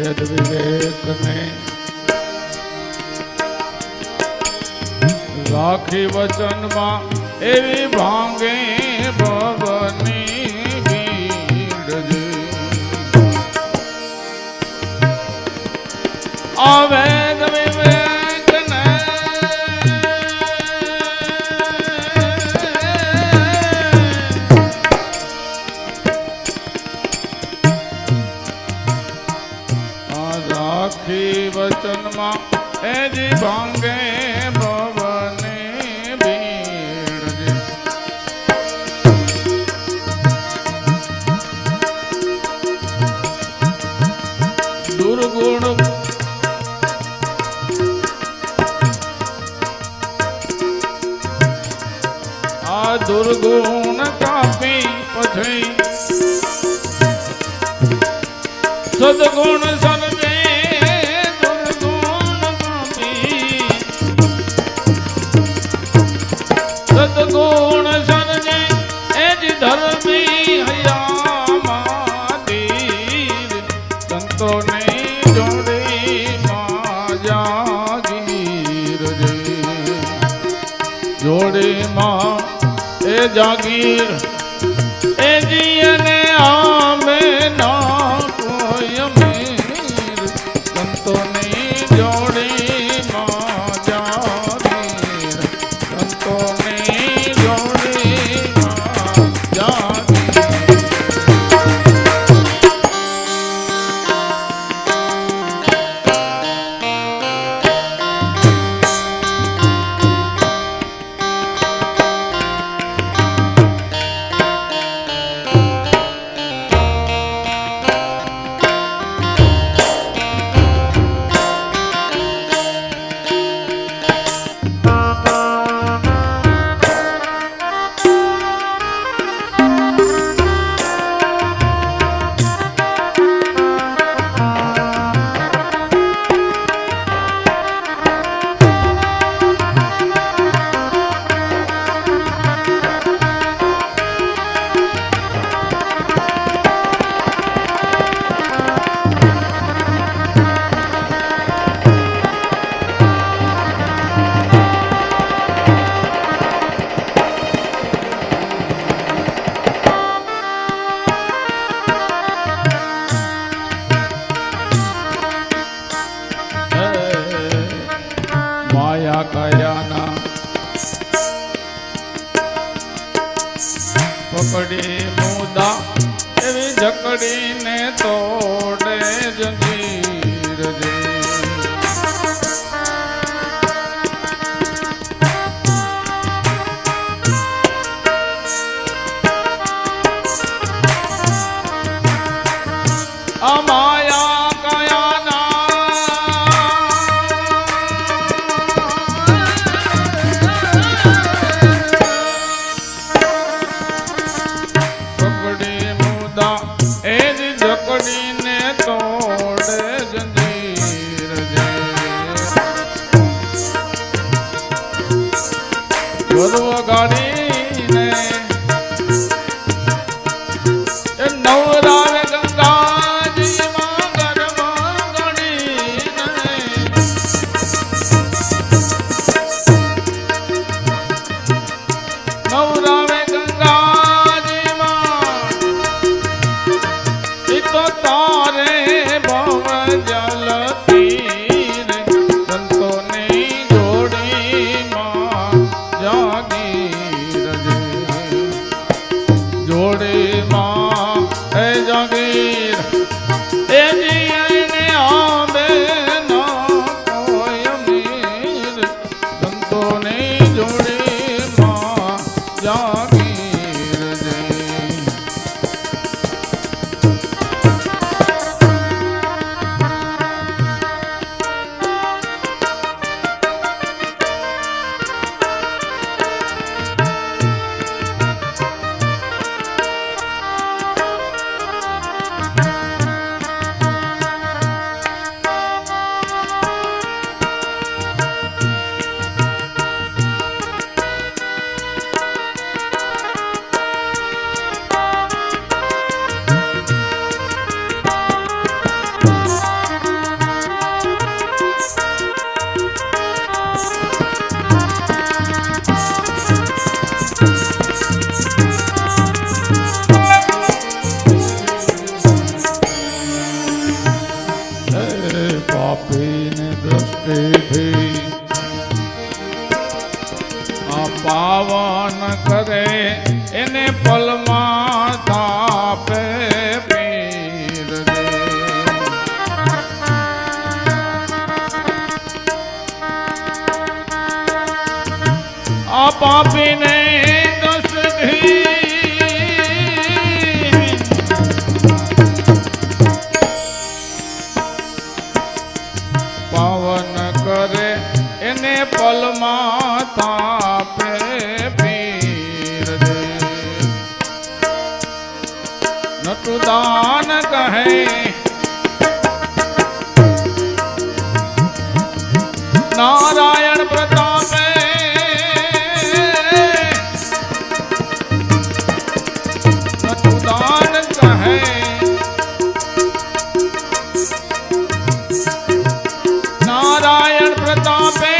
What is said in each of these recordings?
વેદ વિવેક ને રાખી વચનમાં એવી ભાંગે ભવની ભીડ આ વેદ વિવેક ને રાખી વચનમાં એજી ભાંગે ભવની ભીડ દુર્ગુણ આ દુર્ગુણ કાપી પછી સદગુણ સર્વે દુર્ગુણ કાપી સદગુણ સર્વે એ જ ધર્મી હૈયામાં ધીર સંતોની જોડી માં જાગીર જોડી માં એ જાગીર એ જીને આમે ના કોઈ અમીર સંતોની જોડી માં જાગીર સંતોની જોડી માં જાગીર માયા કયાના પકડી મુદા એવી જકડીને તોડે જંજીર આ માયા કયાના જકડીને તોડે જંજીર ગર્વ ગાડીને નવરાવે ગંગાજીમાં ગર્વ ગાડીને નવરાવે ગંગાજીમાં તો તારે પાપીને દોષ દી પાવન કરે એને પલમાં તાપે પીર દે નટુ દાન કહે નારાયણ પ્રતાપે નટુ દાન કહે નારાયણ પ્રતાપે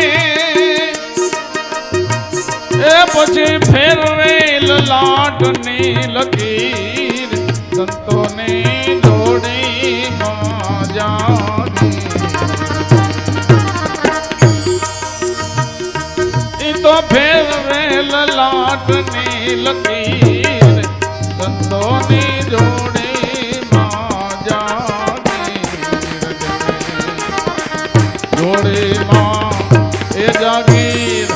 એ પછી ફેરવેલ લાટની લકીર સંતોની જોડી જાગી તો ફેરવેલ લાટની લકીર સંતોની જોડી જાગી જોડી એ જાગીર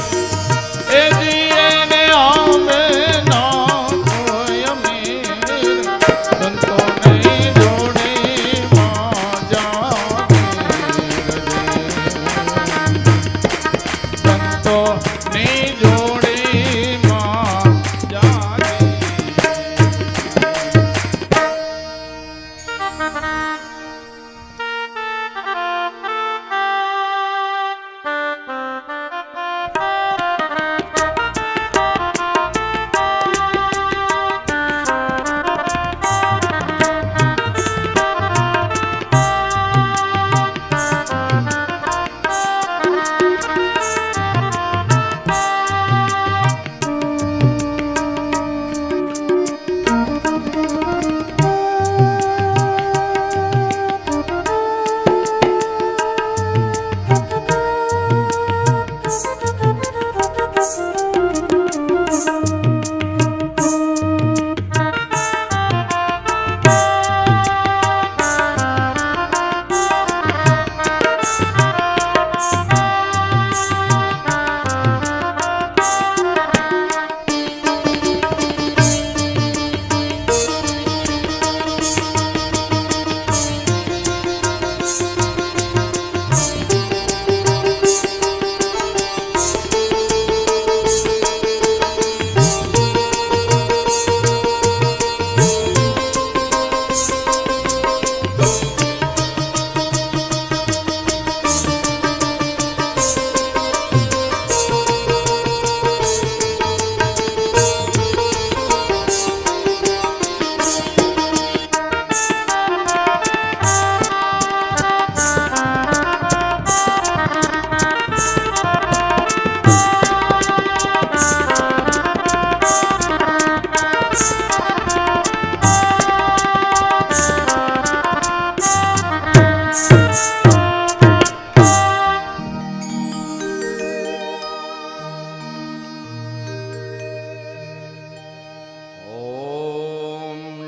એ જીને આમે ના કોઈ અમીર સંતોની જોડી જાગીર સંતોની જોડી જાગીર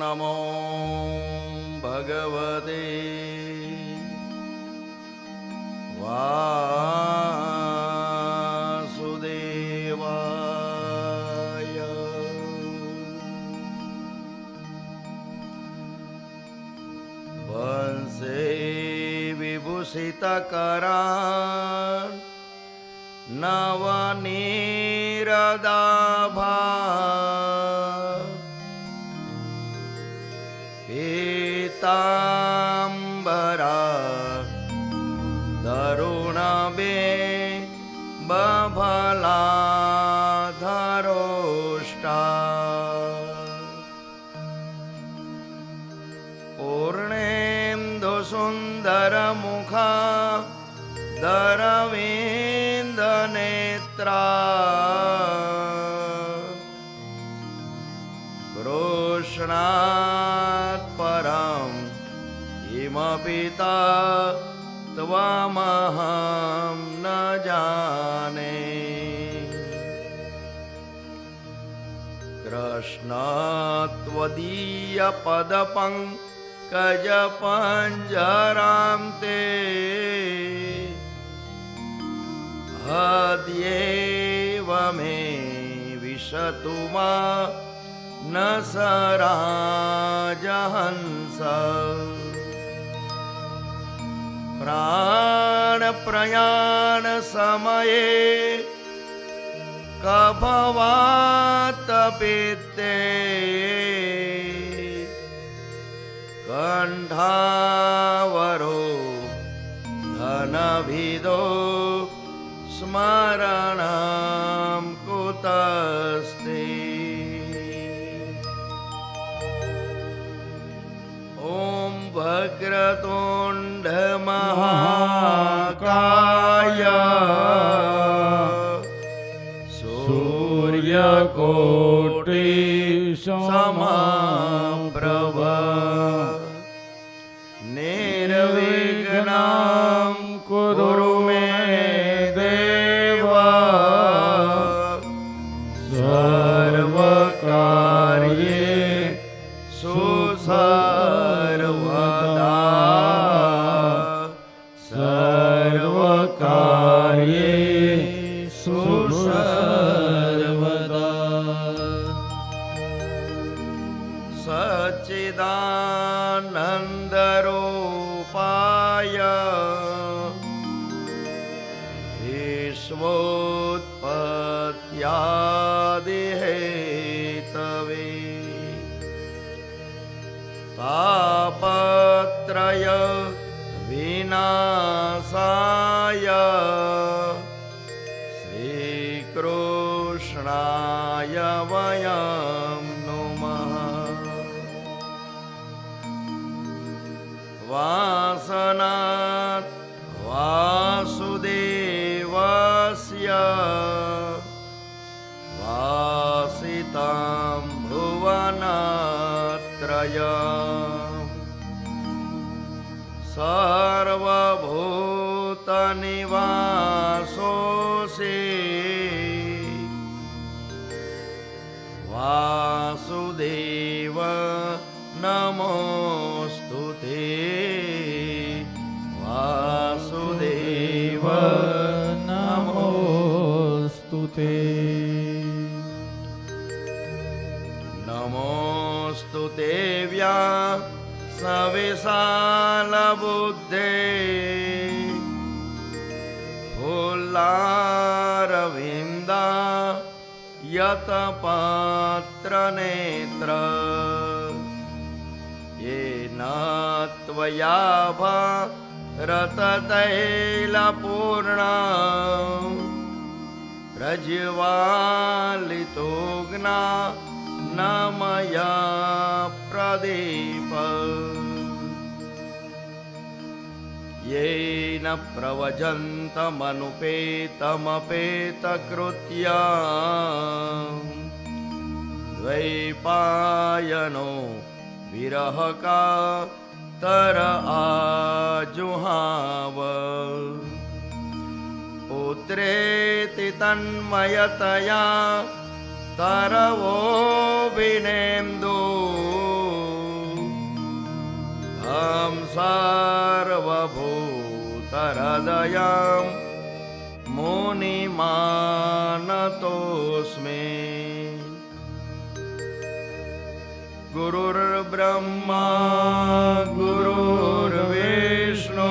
नमो भगवते वासुदेवाय। वंशे विभूषितकरान् नवनीरदाभा पीताम्बरा तरुणबे बफलाधरोष्टा पूर्णेन्दुसुन्दरमुखा दरविन्दनेत्रा कृष्णात् परं किमपिता त्वमहं न जाने। कृष्ण त्वदीयपदपङ्कजपञ्जरां ते हद्येव मे क्रतुमा न सराजहंस प्राण प्रयाण समये कभवात पित्ते कंठावरो धनभिदो स्मरणं कुतस्ते ॐ वक्रतुण्ड महाकाय सूर्यकोटि समप्रभ निर्विघ्नं कुरु मे देव सर्वकार्येषु सर्वदा सर्वकार्येषु सर्वदा सच्चिदानन्दरूपाय विश्वोत्पत्त्यादिहेतवे तापत्रय विनाशाय श्रीकृष्णाय वयं नुमः वासनात् वासुदेवस्य वासितं भुवनत्रयम् सर्वभूतनिवासोऽसि वासुदेव नमोऽस्तु ते वासुदेव नमोऽस्तु ते नमोऽस्तु ते व्यासविशालबुद्धे फुल्लारविन्दा यतपात्रनेत्र येन त्वया भारततैलपूर्णा प्रज्वालितो न मया प्रदीप येन प्रवजन्तमनुपेतमपेतकृत्या द्वैपायनो विरहकातर आजुहाव पुत्रेति तन्मयतया तरवोऽभिनेन्दु अहं सर्वभूतहृदयं मुनिमानतोऽस्मि गुरुर्ब्रह्मा गुरुर्विष्णु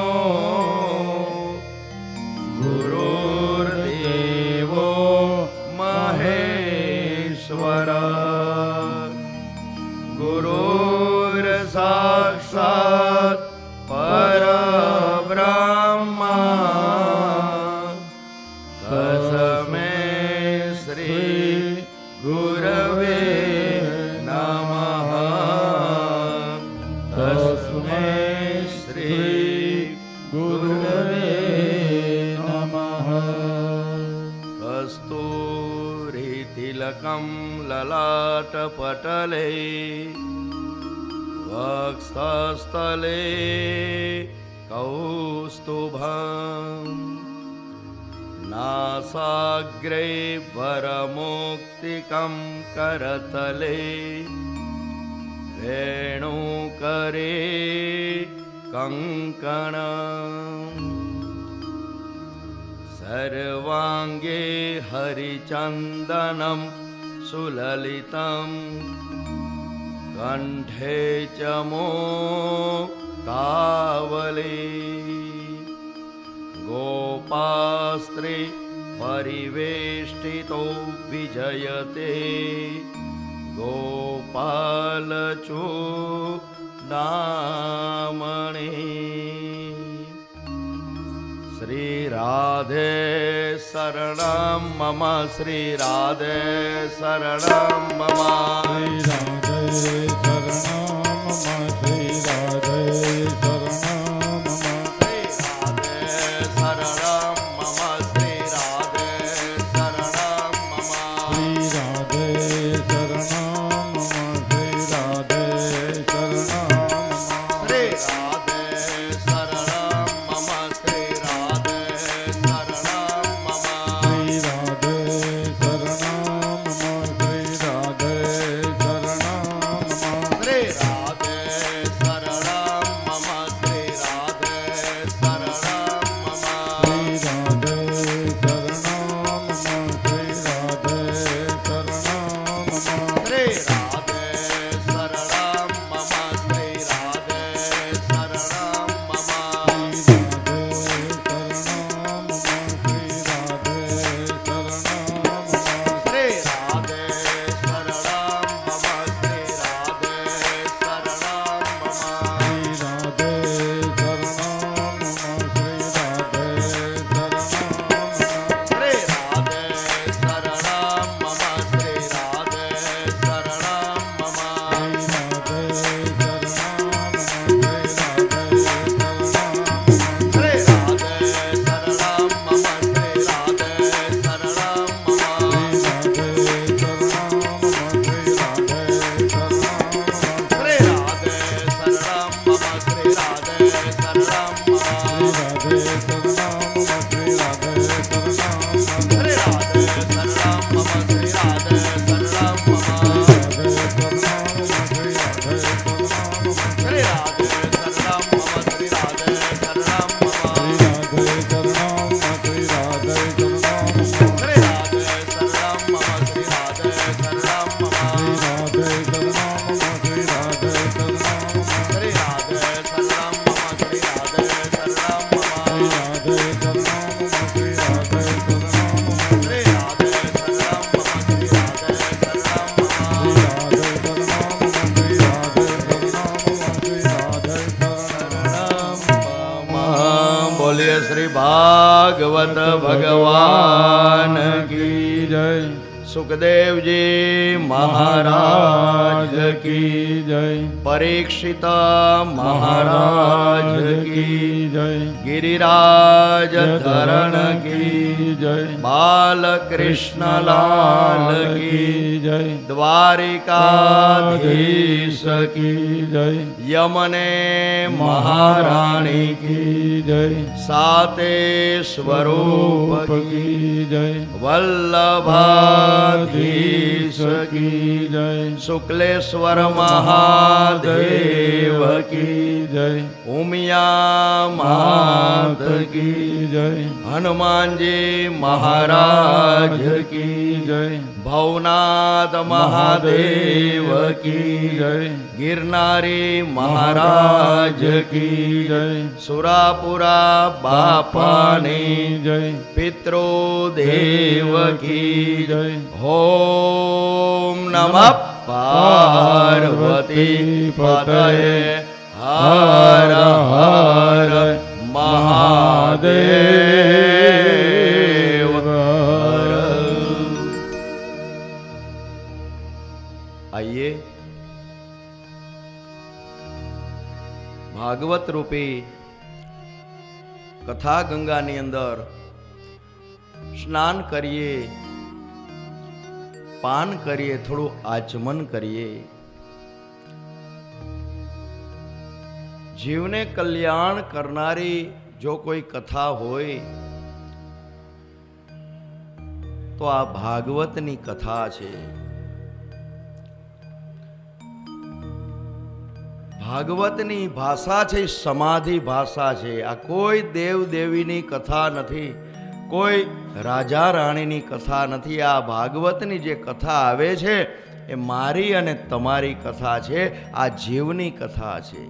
गुरुर्देवो महेश्वर गुरुर्साक्षात् परब्रह्म तस्मै श्री गुरवे नमः तस्मै श्री गुरवे नमः कस्तूरितिलकं ललाटपटले वक्षस्थले कौस्तुभम् नासाग्रे वरमुक्तिकं करतले वेणुकरे कङ्कणम् सर्वाङ्गे हरिचन्दनं સુલલિતમ કંઠે ચ મુક્તાવલી ગોપાસ્ત્રી પરિવેષ્ટિતો વિજયતે ગોપાલચૂડામણી શ્રી રાધે શરણમ મમ શ્રી રાધે શરણમ મમ શ્રી રાધે શરણમ શ્રી રાધે શરણમ શ્રી રાધે શરણમ મમ શ્રી રાધે શરણમ મમ શ્રી રાધે શરણમ શ્રી રાધે શરણમ શ્રી રાધે શરણમ મમ શ્રી રાધે શરણમ મમ શ્રી રાધે શરણમ શ્રી રાધે શરણમ શ્રી રાધે શરણમ મમ શ્રી રાધે શરણમ મમ શ્રી રાધે શરણમ શ્રી રાધે શરણમ શ્રી રાધે શરણમ મમ શ્રી રાધે શરણમ મમ શ્રી રાધે શરણમ મમ શ્રી રાધે શરણમ મમ શ્રી રાધે શરણમ મમ શ્રી રાધે શરણમ મમ શ્રી રાધે શરણમ મમ શ્રી રાધે શરણમ મમ શ્રી રાધે શરણમ મમ શ્રી રાધે શરણમ મમ શ્રી રાધે શરણમ મમ શ્રી રાધે શરણમ મમ શ્રી રાધે શરણમ મમ શ્રી રાધે શરણમ મમ શ્રી રાધે શરણમ મમ શ્રી રાધે શરણમ મમ બોલીએ શ્રી ભાગવત ભગવાન કી જય સુખદેવજી મહારાજ કી જય પરીક્ષિત મહારાજ કી જય ગિરિરાજ ધરણ કી જય બાલકૃષ્ણલાલ કી જય દ્વારિકાધીશ કી જય યમને મહારાણી કી જય સાતે સ્વરૂપ કી કી જય વલ્લભાધીશ કી જય શુક્લેશ્વર મહાદેવ કી જય ઉમિયા માત કી જય હનુમાનજી મહારાજ કી જય ભવનાથ મહાદેવ કી જય ગિરનારી મહારાજ કી જય સુરાપુરા બાપાની જય પિતૃદેવ કી જય ઓમ નમઃ પાર્વતી પતયે હર હર મહાદેવ હર। આइए ભાગવત રૂપી કથા ગંગાની અંદર સ્નાન કરીએ, પાન કરીએ, થોડું આચમન કરીએ। જીવને કલ્યાણ કરનારી જો કોઈ કથા હોય તો આ ભાગવતની કથા છે। ભાગવતની ભાષા છે સમાધિ ભાષા છે। આ કોઈ દેવ દેવીની કથા નથી, કોઈ રાજા રાણીની કથા નથી. આ ભાગવતની જે કથા આવે છે એ મારી અને તમારી કથા છે. આ જીવની કથા છે.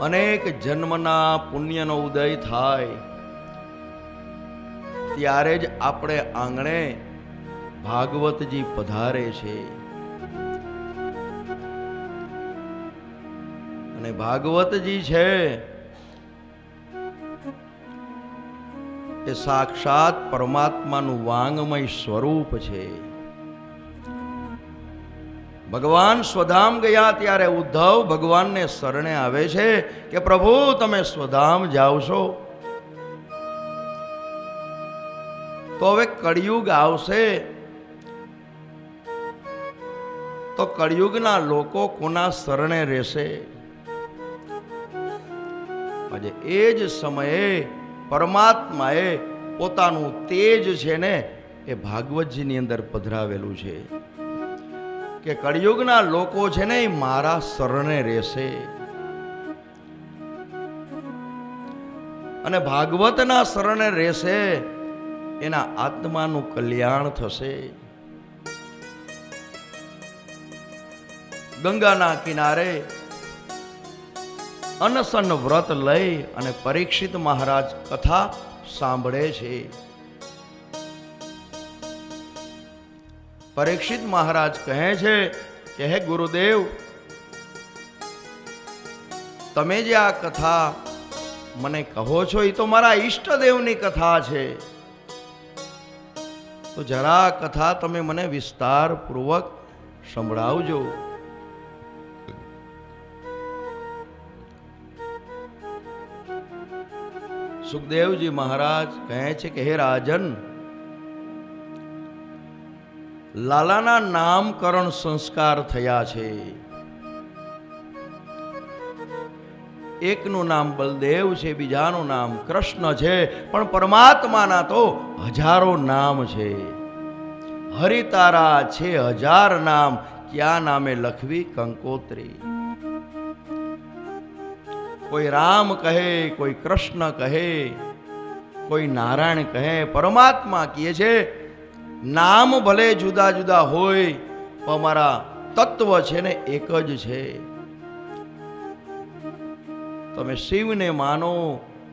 અનેક જન્મના પુણ્યનો ઉદય થાય ત્યારે જ આપણે આંગણે ભાગવતજી પધારે છે. અને ભાગવતજી છે એ સાક્ષાત પરમાત્માનું વાંગમય સ્વરૂપ છે. ભગવાન સ્વધામ ગયા ત્યારે ઉદ્ધવ ભગવાનને શરણે આવે છે કે પ્રભુ તમે સ્વધામ જાઓ છો તો હવે કળિયુગ આવશે તો કળિયુગના લોકો કોના શરણે રહેશે? આજે એ જ સમયે પરમાત્માએ પોતાનું તેજ છે ને એ ભાગવતજીની અંદર પધરાવેલું છે કે કળિયુગના લોકો છે ને એ મારા શરણે રહેશે. અને ભાગવતના શરણે રહેશે એના આત્માનું કલ્યાણ થશે. ગંગાના કિનારે અનશન વ્રત લઈ અને પરીક્ષિત મહારાજ કથા સાંભળે છે. પરીક્ષિત મહારાજ કહે છે કે હે ગુરુદેવ, તમે જે આ કથા મને કહો છો એ તો મારા ઈષ્ટદેવની કથા છે, તો જરા કથા તમે મને વિસ્તાર પૂર્વક સંભળાવજો. સુખદેવજી મહારાજ કહે છે કે હે રાજન, લાલાના નામકરણ સંસ્કાર થયા છે. એકનું નામ બલદેવ છે, બીજાનું નામ કૃષ્ણ છે, પણ પરમાત્માના તો હજારો નામ છે. હરિતારા છે 1000 નામ, ક્યાં નામે લખવી કંકોત્રી. કોઈ રામ કહે, કોઈ કૃષ્ણ કહે, કોઈ નારાયણ કહે, પરમાત્મા કહે છે નામ ભલે જુદા જુદા હોય પણ અમારા તત્વ છે ને એક જ છે. તમે શિવને માનો,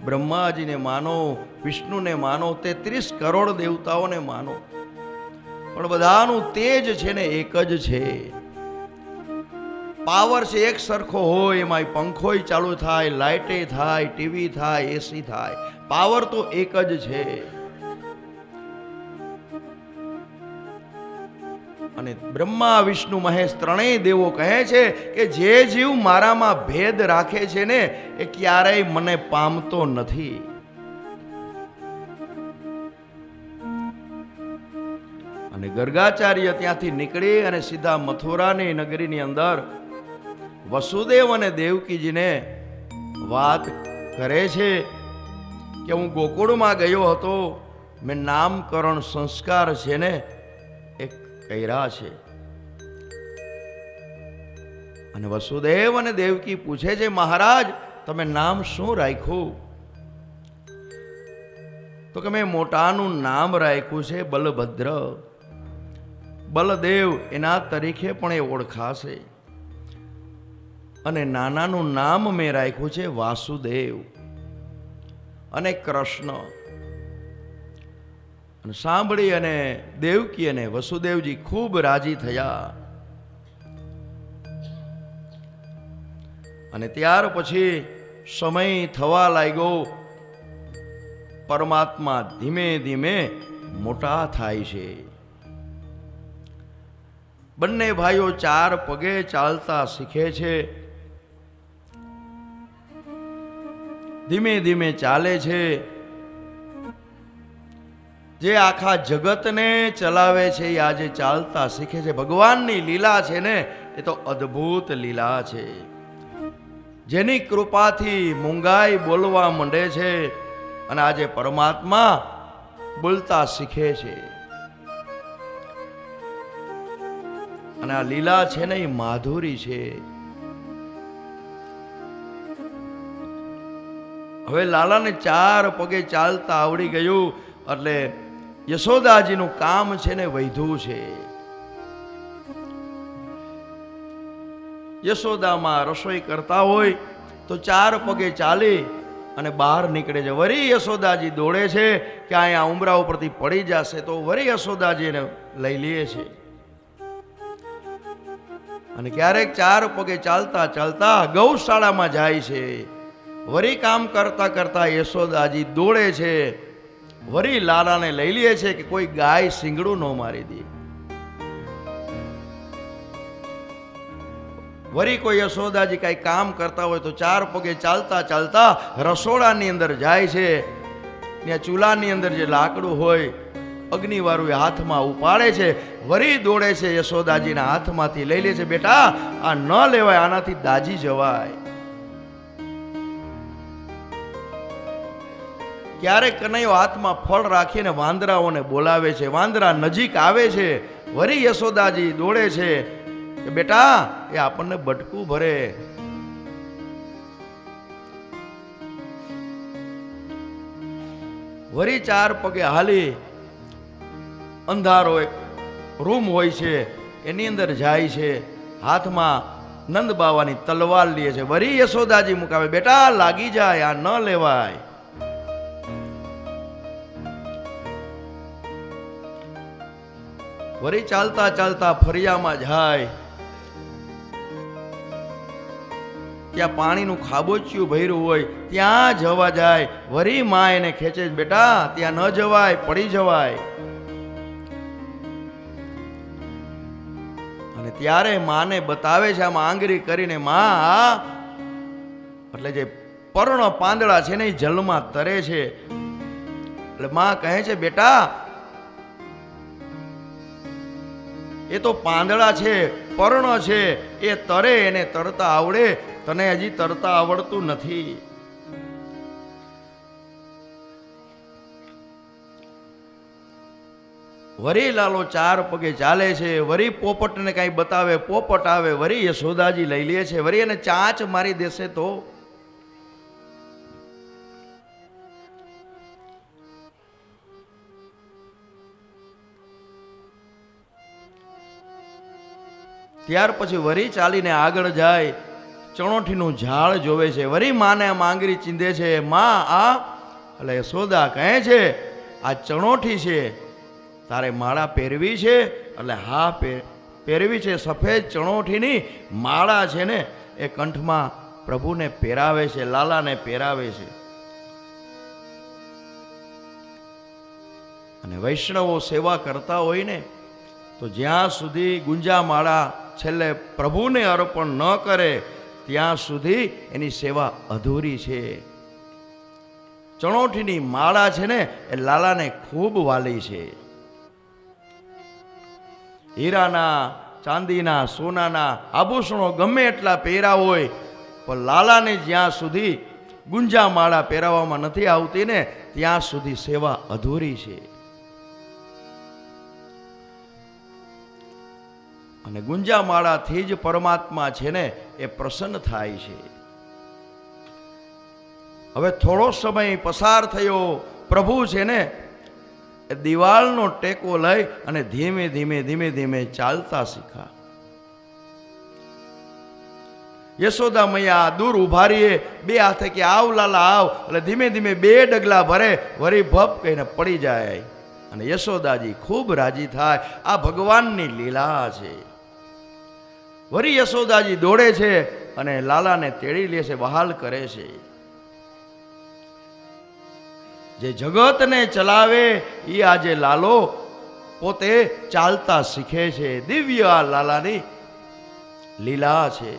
બ્રહ્માજીને માનો, વિષ્ણુને માનો, 33 કરોડ દેવતાઓને માનો, પણ બધાનું તેજ છે ને એક જ છે. પાવર છે એક સરખો હોય, એમાં પંખોય ચાલુ થાય, લાઇટે થાય, ટીવી થાય, એસી થાય, પાવર તો એક જ છે. અને બ્રહ્મા વિષ્ણુ મહેશ ત્રણેય દેવો કહે છે કે જે જીવ મારામાં ભેદ રાખે છે ને એ ક્યારેય મને પામતો નથી. અને ગર્ગાચાર્ય ત્યાંથી નીકળી અને સીધા મથુરાની નગરીની અંદર વસુદેવ અને દેવકીજીને વાત કરે છે કે હું ગોકુળમાં ગયો હતો, મેં નામકરણ સંસ્કાર છે ને એક કર્યા છે. અને વસુદેવ અને દેવકી પૂછે છે મહારાજ તમે નામ શું રાખ્યું? તો કે મેં મોટાનું નામ રાખ્યું છે બલભદ્ર. બલદેવ એના તરીકે પણ એ ઓળખાશે. અને નાનાનું નામ મેં રાખ્યું છે વાસુદેવ અને કૃષ્ણ. અને સાંભળી અને દેવકી અને વસુદેવજી ખૂબ રાજી થયા. અને ત્યાર પછી સમય થવા લાગ્યો. પરમાત્મા ધીમે ધીમે મોટા થાય છે. બંને ભાઈઓ 4 પગે ચાલતા શીખે છે. ધીમે ધીમે ચાલે છે. જે આખા જગતને ચલાવે છે એ આજે ચાલતા શીખે છે. ભગવાનની લીલા છે ને એ તો અદ્ભુત લીલા છે. જેની કૃપાથી મૂંગાઈ બોલવા માંડે છે અને આજે પરમાત્મા બોલતા શીખે છે. અને આ લીલા છે ને એ માધુરી છે. હવે લાલાને 4 પગે ચાલતા આવડી ગયું એટલે યશોદાજીનું કામ છે ને વૈધું છે. યશોદામાં રસોઈ કરતા હોય તો 4 પગે ચાલી અને બહાર નીકળે છે. વરી યશોદાજી દોડે છે કે અહીંયા ઉમરા ઉપરથી પડી જશે, તો વરી યશોદાજીને લઈ લે છે. અને ક્યારેક 4 પગે ચાલતા ચાલતા ગૌશાળામાં જાય છે. વરી કામ કરતા કરતા યશોદાજી દોડે છે, વરી લાલાને લઈ લે છે કે કોઈ ગાય શિંગડું ન મારી દે. વરી કોઈ યશોદાજી કઈ કામ કરતા હોય તો 4 પગે ચાલતા ચાલતા રસોડાની અંદર જાય છે. ત્યાં ચૂલાની અંદર જે લાકડું હોય અગ્નિવાળું એ હાથમાં ઉપાડે છે. વરી દોડે છે, યશોદાજીના હાથમાંથી લઈ લે છે. બેટા આ ન લેવાય, આનાથી દાજી જવાય. ક્યારેક કનૈયો હાથમાં ફળ રાખીને વાંદરાઓને બોલાવે છે. વાંદરા નજીક આવે છે. વરી યશોદાજી દોડે છે કે બેટા એ આપણને બટકું ભરે. વરી 4 પગે હાલી અંધારો એક રૂમ હોય છે એની અંદર જાય છે. હાથમાં નંદ બાવાની તલવાર લે છે. વરી યશોદાજી મુકાવે, બેટા લાગી જાય, આ ન લેવાય. વરી ચાલતા ચાલતા ફરિયામાં જાય. ત્યાં પાણીનું ખાબોચિયું ભર્યું હોય ત્યાં જવા જાય. વરી માં એને ખેંચે, બેટા ત્યાં ન જવાય, પડી જવાય. અને ત્યારે માને બતાવે છે આમ આંગળી કરીને, માં એટલે જે પર્ણ પાંદડા છે ને એ જલમાં તરે છે. એટલે માં કહે છે, બેટા એ તો પાંદડા છે, પર્ણ છે, એ તરે, એને તરતા આવડે, તને હજી તરતા આવડતું નથી. વરી લાલો 4 પગે ચાલે છે. વરી પોપટને કઈ બતાવે, પોપટ આવે. વરી યશોદાજી લઈ લે છે. વરી એને ચાંચ મારી દેશે તો ત્યાર પછી વરી ચાલીને આગળ જાય. ચણોઠીનું ઝાડ જોવે છે. વરી માને આમ આંગળી ચીંધે છે, માં આ. એટલે યશોદા કહે છે, આ ચણોઠી છે, તારે માળા પહેરવી છે? એટલે હા પહેરવી છે. સફેદ ચણોઠીની માળા છે ને એ કંઠમાં પ્રભુને પહેરાવે છે, લાલાને પહેરાવે છે. અને વૈષ્ણવો સેવા કરતા હોય ને તો જ્યાં સુધી ગુંજા માળા છેલ્લે પ્રભુને અર્પણ ન કરે ત્યાં સુધી એની સેવા અધૂરી છે. ચણોઠીની માળા છે ને એ લાલાને ખૂબ વાલી છે. હીરાના, ચાંદીના, સોનાના આભૂષણો ગમે એટલા પહેરા હોય પણ લાલાને જ્યાં સુધી ગુંજા માળા પહેરાવવામાં નથી આવતી ને ત્યાં સુધી સેવા અધૂરી છે. અને ગુંજા માળાથી જ પરમાત્મા છે ને એ પ્રસન્ન થાય છે. હવે થોડો સમય પસાર થયો. પ્રભુ છે ને એ દિવાલનો ટેકો લઈ અને ધીમે ધીમે ધીમે ધીમે ચાલતા શીખા. યશોદા મૈયા દૂર ઉભા રહીએ, 2 હાથે કે આવ લાલા આવ. એટલે ધીમે ધીમે 2 ડગલા ભરે, વરી ભપ કહીને પડી જાય. અને યશોદાજી ખૂબ રાજી થાય. આ ભગવાનની લીલા છે. વરી યશોદાજી દોડે છે અને લાલાને તેડી લે છે, વહાલ કરે છે. જે જગતને ચલાવે એ આજે લાલો પોતે ચાલતા શીખે છે. દિવ્ય આ લાલાની લીલા છે.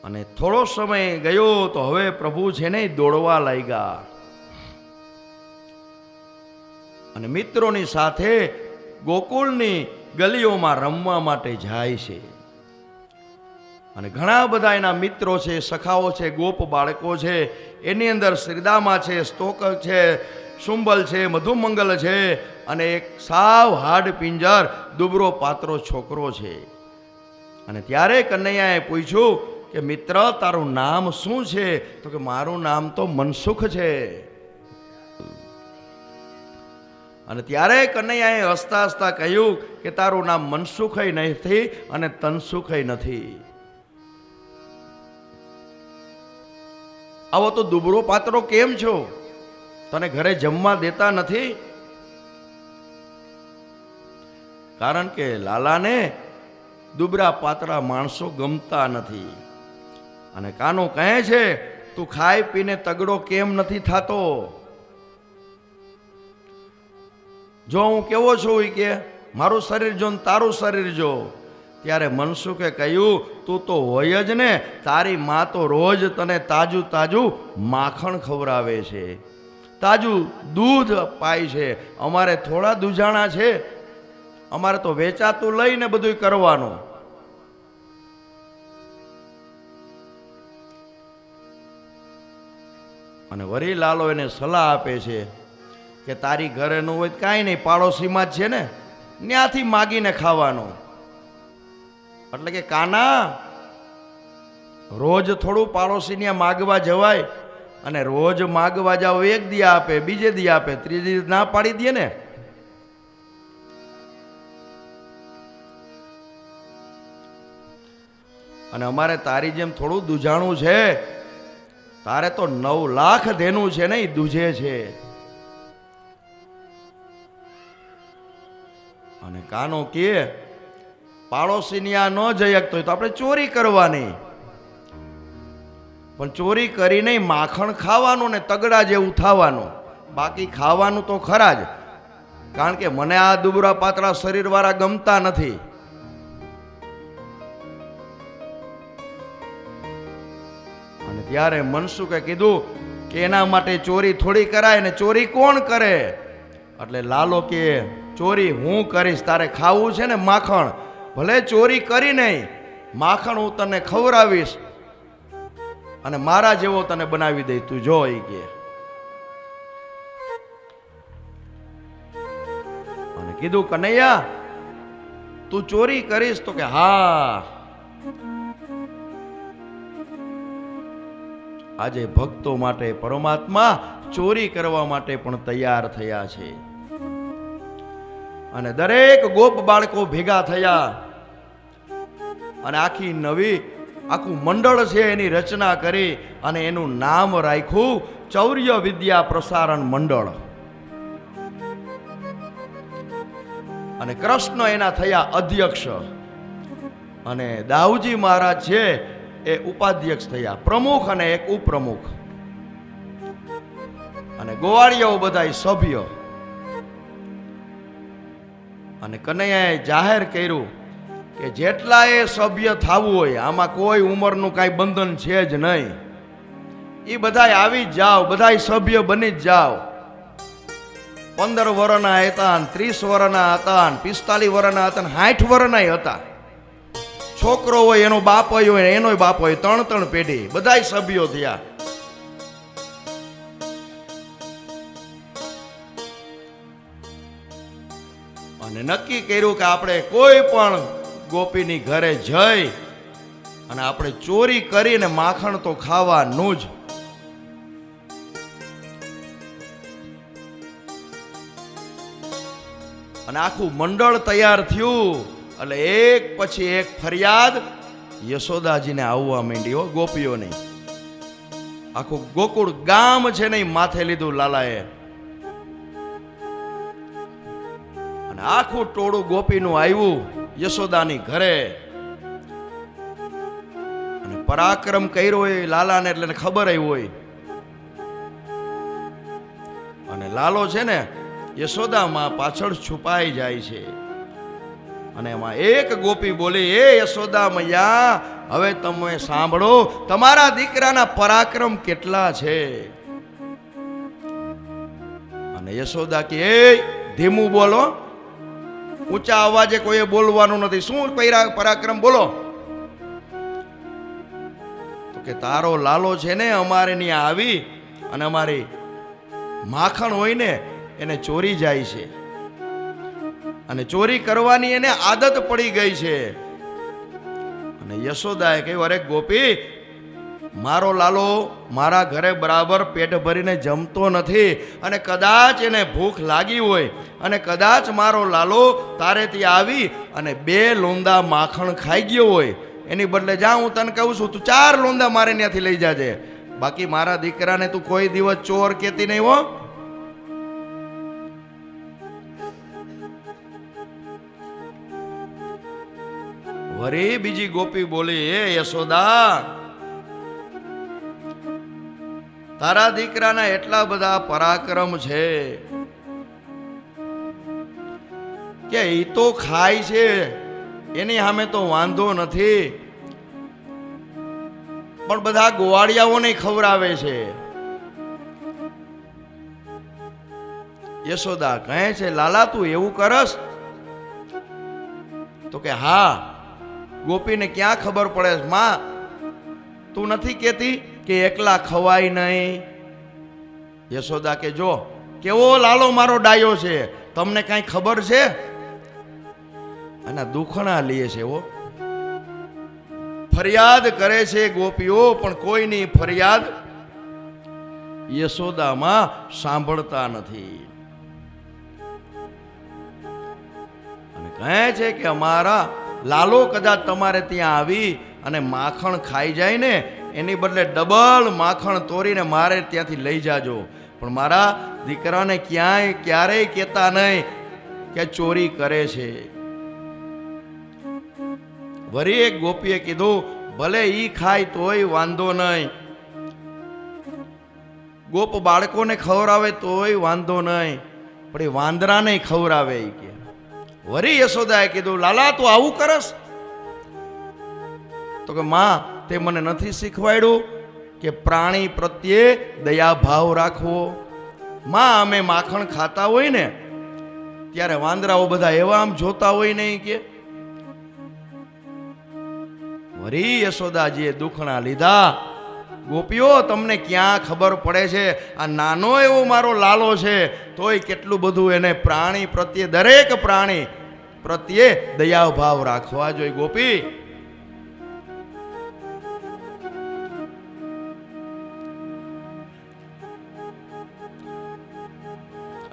અને થોડો સમય ગયો તો હવે પ્રભુ છે ને દોડવા લાગ્યા અને મિત્રોની સાથે ગોકુળની ગલીઓમાં રમવા માટે જાય છે. અને ઘણા બધા એના મિત્રો છે, સખાઓ છે, ગોપ બાળકો છે. એની અંદર શ્રીદામા છે, સ્તોક છે, શુંબલ છે, મધુમંગલ છે અને એક સાવ હાડ પિંજર દુબરો પાત્રો છોકરો છે. અને ત્યારે કનૈયાએ પૂછ્યું કે મિત્ર તારું નામ શું છે? તો કે મારું નામ તો મનસુખ છે. અને ત્યારે કનૈયાએ હસતા હસતા કહ્યું કે તારું નામ મનસુખય નથી અને તનસુખય નથી. આવો તો દુબળો પાતળો કેમ છો? તને ઘરે જમવા દેતા નથી? કારણ કે લાલાને દુબળા પાતળા માણસો ગમતા નથી. અને કાનો કહે છે તું ખાઈ પીને તગડો કેમ નથી થાતો? જો હું કેવો છું એ કે મારું શરીર જો ને તારું શરીર જો. ત્યારે મનસુખે કહ્યું તું તો હોય જ ને, તારી માં તો રોજ તને તાજું તાજું માખણ ખવડાવે છે, તાજું દૂધ પાય છે. અમારે થોડા દૂજાણા છે, અમારે તો વેચાતું લઈને બધું કરવાનું. અને વરી લાલો એને સલાહ આપે છે કે તારી ઘરે ન હોય કાંઈ નહીં, પાડોશીમાં જ છે ને, ત્યાંથી માગીને ખાવાનું. એટલે કે કાના, રોજ થોડું પાડોશી માગવા જવાય? અને રોજ માગવા જાવ, એક દી આપે, બીજે દી આપે, ત્રીજે દી ના પાડી દે ને. અને અમારે તારી જેમ થોડું દૂજાણું છે, તારે તો 9 લાખ દેનું છે ને, એ દૂજે છે. અને કાનો કે પાડોશીની આ ન જઈ શકતો હોય તો આપણે ચોરી કરવાની, પણ ચોરી કરી નહીં, માખણ ખાવાનું ને તગડા જેવું થવાનું. બાકી ખાવાનું તો ખરા જ, કારણ કે મને આ દુબળા પાતળા શરીર વાળા ગમતા નથી. અને ત્યારે મનસુખે કીધું કે એના માટે ચોરી થોડી કરાય ને, ચોરી કોણ કરે? એટલે લાલો કે ચોરી હું કરીશ, તારે ખાવું છે ને માખણ, ભલે ચોરી કરી નહીં, માખણ હું તને ખવડાવીશ અને મારા જેવો તને બનાવી દઈશ, તું જો. એ કે અને કીધું કનૈયા તું ચોરી કરીશ? તો કે હા. આજે ભક્તો માટે પરમાત્મા ચોરી કરવા માટે પણ તૈયાર થયા છે. અને દરેક ગોપ બાળકો ભેગા થયા અને આખું મંડળ છે એની રચના કરી અને એનું નામ રાખ્યું ચૌર્ય વિદ્યા પ્રસારણ મંડળ. અને કૃષ્ણ એના થયા અધ્યક્ષ અને દાઉજી મહારાજ છે એ ઉપાધ્યક્ષ થયા, પ્રમુખ અને એક ઉપપ્રમુખ. અને ગોવાળિયાઓ બધા સભ્ય. અને કનૈયાએ જાહેર કર્યું કે જેટલા એ સભ્ય થવું હોય, આમાં કોઈ ઉંમરનું કાંઈ બંધન છે જ નહીં, એ બધાય આવી જ જાઓ, બધાય સભ્ય બની જ જાઓ. 15 વર્ષના હતા, 30 વર્ષના હતા, 45 વર્ષના હતા, 60 વર્ષના હતા. છોકરો હોય એનો બાપ હોય, એનો બાપ હોય, 3 પેઢી બધાય સભ્યો થયા. અને નક્કી કર્યું કે આપણે કોઈ પણ ગોપીની ઘરે જઈ અને આપણે ચોરી કરીને માખણ તો ખાવાનું જ. અને આખું મંડળ તૈયાર થયું. એટલે એક પછી એક ફરિયાદ યશોદાજીને આવવા માંડી હો, ગોપીઓની. આખું ગોકુળ ગામ છે ને માથે લીધું લાલાએ. અને આખું ટોળું ગોપીનું આવ્યું યશોદાની ઘરે. અને પરાક્રમ કર્યો હોય લાલાને, એટલે ખબર આવી હોય. અને લાલો છે ને યશોદામાં પાછળ છુપાઈ જાય છે. અને એમાં એક ગોપી બોલી, એ યશોદા મૈયા, હવે તમે સાંભળો, તમારા દીકરાના પરાક્રમ કેટલા છે. અને યશોદા કે એ ધીમું બોલો, ઊંચા અવાજે કોઈએ બોલવાનું નથી. શું પરાક્રમ બોલો? તો કે તારો લાલો છે ને અમારે ત્યાં આવી અને અમારી માખણ હોય ને એને ચોરી જાય છે, અને ચોરી કરવાની એને આદત પડી ગઈ છે. અને યશોદાએ કહ્યું, અરે ગોપી, મારો લાલો મારા ઘરે બરાબર પેટ ભરીને જમતો નથી, અને કદાચ એને ભૂખ લાગી હોય અને કદાચ મારો લાલો તારે ત્યાં આવી અને 2 લોંદા માખણ ખાઈ ગયો હોય, એની બદલે જા હું તને કહું છું, તું 4 લોંદા મારે ત્યાંથી લઈ જાજે. બાકી મારા દીકરાને તું કોઈ દિવસ ચોર કહેતી નહીં હો. વળી બીજી ગોપી બોલી, હે યશોદા, તારા દીકરાના એટલા બધા પરાક્રમ છે કે એ તો ખાય છે, એની સામે તો વાંધો નથી, પણ બધા ગોવાળિયાઓને ખવડાવે છે. યશોદા કહે છે, લાલા તું એવું કરસ? તો કે હા. ગોપીને ક્યાં ખબર પડે, માં તું નથી કહેતી કે એકલા ખવાય નહીં? યશોદા કે જો કેવો લાલો મારો ડાયો છે, તમને કાંઈ ખબર છે? અને દુખણા લે છે, ઓ ફરિયાદ કરે છે ગોપીઓ, પણ કોઈની ફરિયાદ યશોદામાં સાંભળતા નથી. અને કહે છે કે અમારા લાલો કદાચ તમારે ત્યાં આવી અને માખણ ખાઈ જાય ને, એની બદલે ડબલ માખણ તોડીને મારે ત્યાંથી લઈ જાજો, પણ મારા દીકરાને ક્યારેય કહેતા નહીં કે ચોરી કરે છે. વળી એક ગોપીએ કીધું, ભલે ઈ ખાય તોય વાંધો નહીં, ગોપ બાળકોને ખવડાવે તોય વાંધો નહીં, પણ એ વાંદરાને ખવડાવે કે. વળી યશોદાએ કીધું, લાલા તું આવું કરસ? તો કે માં તે મને નથી શીખવાડ્યું કે પ્રાણી પ્રત્યે દયા ભાવ રાખવો? માં અમે માખણ ખાતા હોય ને ત્યારે વાંદરાઓ બધા એવા આમ જોતા હોય નહીં કે. વળી યશોદાજીએ દુખણા લીધા. ગોપીઓ તમને ક્યાં ખબર પડે છે, આ નાનો એવો મારો લાલો છે તોય કેટલું બધું એને પ્રાણી પ્રત્યે, દરેક પ્રાણી પ્રત્યે દયા ભાવ રાખવા જોઈએ. ગોપી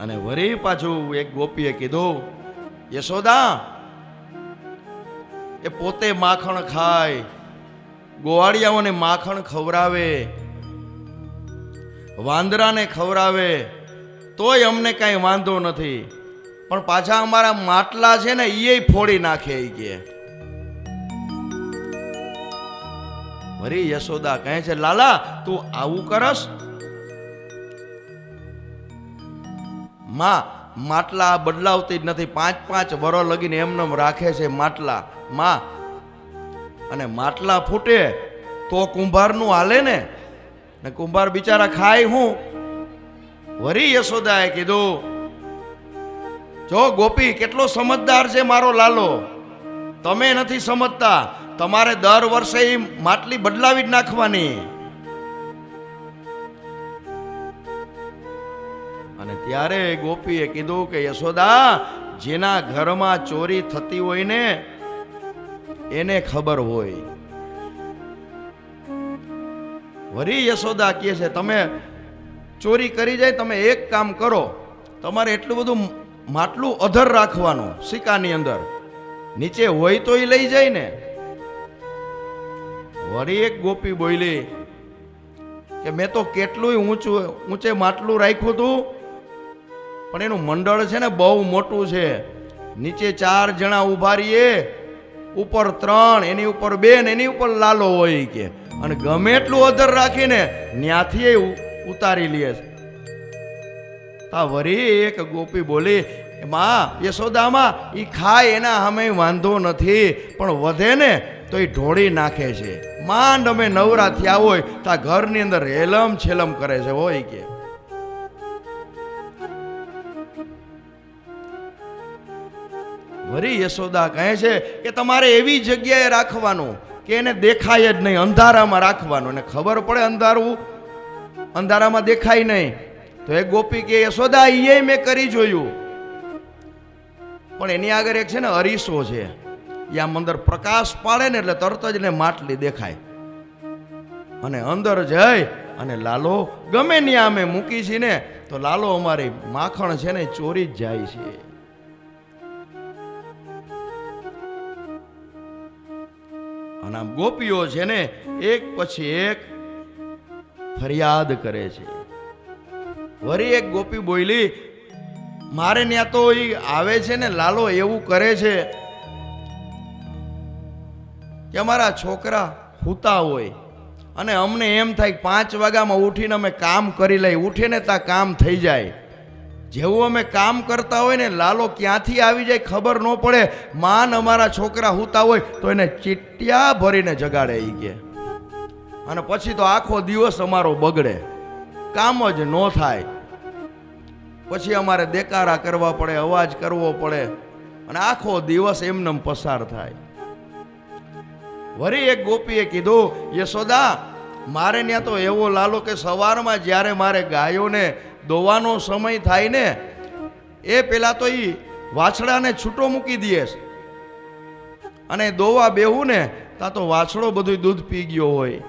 અને વળી પાછું એક ગોપીએ કીધું, યશોદા એ પોતે માખણ ખાય, ગોવાળિયાઓને માખણ ખવડાવે, વાંદરાને ખવડાવે, તોય અમને કાંઈ વાંધો નથી, પણ પાછા અમારા માટલા છે ને એ ફોડી નાખે કે. વળી યશોદા કહે છે, લાલા તું આવું કરસ? માં માટલા બદલાવતી જ નથી, 5-5 વર્ષ લગીને એમને રાખે છે માટલા માં, અને માટલા ફૂટે તો કુંભારનું હાલે ને કુંભાર બિચારા ખાય હું. વળી યશોદાએ કીધું, જો ગોપી કેટલો સમજદાર છે મારો લાલો, તમે નથી સમજતા, તમારે દર વર્ષે એ માટલી બદલાવી જ નાખવાની. અને ત્યારે ગોપીએ કીધું કે યશોદા, જેના ઘરમાં ચોરી થતી હોય ને એને ખબર હોય. વળી યશોદા કહે છે, તમે ચોરી કરી જાય, તમે એક કામ કરો, તમારે એટલું બધું માટલું અધર રાખવાનું સિક્કાની અંદર, નીચે હોય તો એ લઈ જાય ને. વળી એક ગોપી બોલી કે મેં તો કેટલું ઊંચે માટલું રાખ્યું હતું, પણ એનું મંડળ છે ને બહુ મોટું છે, નીચે 4 જણા ઉભા રહીએ, ઉપર 3, એની ઉપર 2 ને એની ઉપર લાલો હોય કે, અને ગમે એટલું અધર રાખીને ન્યાથી ઉતારી લે. તા વળી એક ગોપી બોલી, માં યશોદામાં ઈ ખાય એના સામે વાંધો નથી, પણ વધે ને તો એ ઢોળી નાખે છે. માંડ અમે નવરા થયા હોય તા ઘરની અંદર રેલમ છેલમ કરે છે હોય કે. વળી યશોદા કહે છે કે તમારે એવી જગ્યાએ રાખવાનું કે એને દેખાય જ નહીં, અંધારામાં રાખવાનું, અને ખબર પડે અંધારામાં દેખાય નહીં. તો એક ગોપી કે યશોદા એ મેં કરી જોયું, પણ એની આગળ એક છે ને અરીસો છે, એ આમ અંદર પ્રકાશ પાડે ને એટલે તરત જ ને માટલી દેખાય અને અંદર જઈ અને લાલો ગમે ત્યાં અમે મૂકી છીએ ને તો લાલો અમારી માખણ છે ને ચોરી જ જાય છે. અને આમ ગોપીઓ છે ને એક પછી એક ફરિયાદ કરે છે. વળી એક ગોપી બોલી, મારે ત્યાં તો એ આવે છે ને લાલો એવું કરે છે કે અમારા છોકરા સૂતા હોય અને અમને એમ થાય 5 વાગ્યામાં ઉઠીને અમે કામ કરી લઈએ, ઉઠીને ત્યાં કામ થઈ જાય. જેવું અમે કામ કરતા હોય ને લાલો ક્યાંથી આવી જાય ખબર ન પડે. માન અમારા છોકરા સૂતા હોય તો એને ચીટિયા ભરીને જગાડે ઈ કે, અને પછી તો આખો દિવસ અમારો બગડે, કામ જ ન થાય. પછી અમારે દેકારા કરવા પડે, અવાજ કરવો પડે અને આખો દિવસ એમને પસાર થાય. વળી એક ગોપીએ કીધું, યશોદા મારે ત્યાં તો એવો લાલો કે સવારમાં જ્યારે મારે ગાયોને દોવાનો સમય થાય ને એ પેલા તો એ વાછડાને છૂટો મૂકી દે અને દોવા બેહું ને તા તો વાછડો બધું દૂધ પી ગયો હોય.